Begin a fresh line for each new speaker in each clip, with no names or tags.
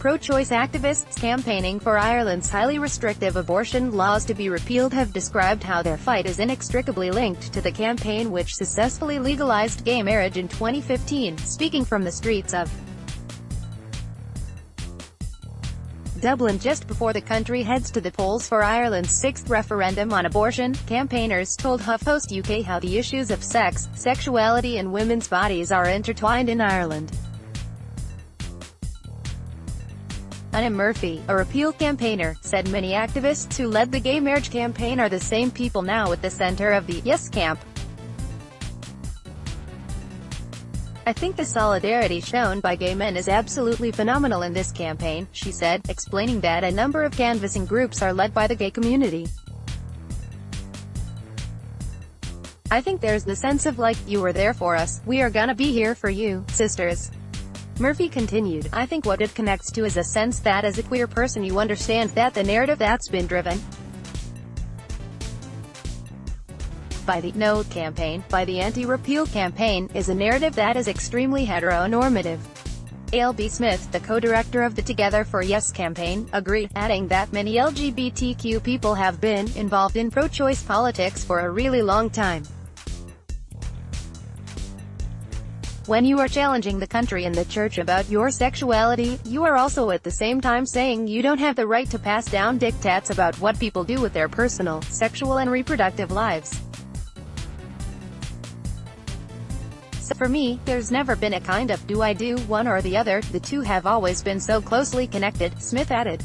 Pro-choice activists campaigning for Ireland's highly restrictive abortion laws to be repealed have described how their fight is inextricably linked to the campaign which successfully legalised gay marriage in 2015. Speaking from the streets of Dublin just before the country heads to the polls for Ireland's sixth referendum on abortion, campaigners told HuffPost UK how the issues of sex, sexuality and women's bodies are intertwined in Ireland. Oonagh Murphy, a repeal campaigner, said many activists who led the gay marriage campaign are the same people now at the centre of the yes camp. I think the solidarity shown by gay men is absolutely phenomenal in this campaign, she said, explaining that a number of canvassing groups are led by the gay community. I think there's the sense of like, you were there for us, we are gonna be here for you, sisters. Murphy continued, I think what it connects to is a sense that as a queer person you understand that the narrative that's been driven by the No campaign, by the anti-repeal campaign, is a narrative that is extremely heteronormative. A.L.B. Smith, the co-director of the Together for Yes campaign, agreed, adding that many LGBTQ people have been involved in pro-choice politics for a really long time. When you are challenging the country and the church about your sexuality, you are also at the same time saying you don't have the right to pass down diktats about what people do with their personal, sexual and reproductive lives. So for me, there's never been a kind of do I do one or the other, the two have always been so closely connected, Smith added.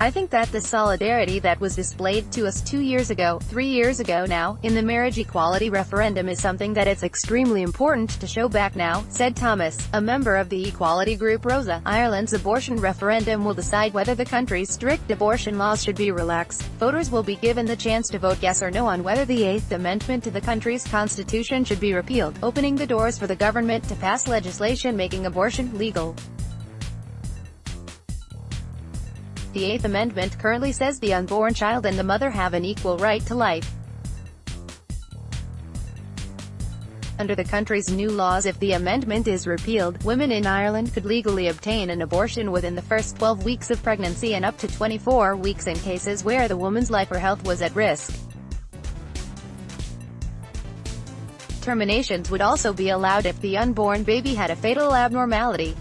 I think that the solidarity that was displayed to us 2 years ago, 3 years ago now, in the marriage equality referendum is something that it's extremely important to show back now, said Thomas, a member of the equality group Rosa. Ireland's abortion referendum will decide whether the country's strict abortion laws should be relaxed. Voters will be given the chance to vote yes or no on whether the 8th Amendment to the country's constitution should be repealed, opening the doors for the government to pass legislation making abortion legal. The 8th Amendment currently says the unborn child and the mother have an equal right to life. Under the country's new laws, if the amendment is repealed, women in Ireland could legally obtain an abortion within the first 12 weeks of pregnancy and up to 24 weeks in cases where the woman's life or health was at risk. Terminations would also be allowed if the unborn baby had a fatal abnormality.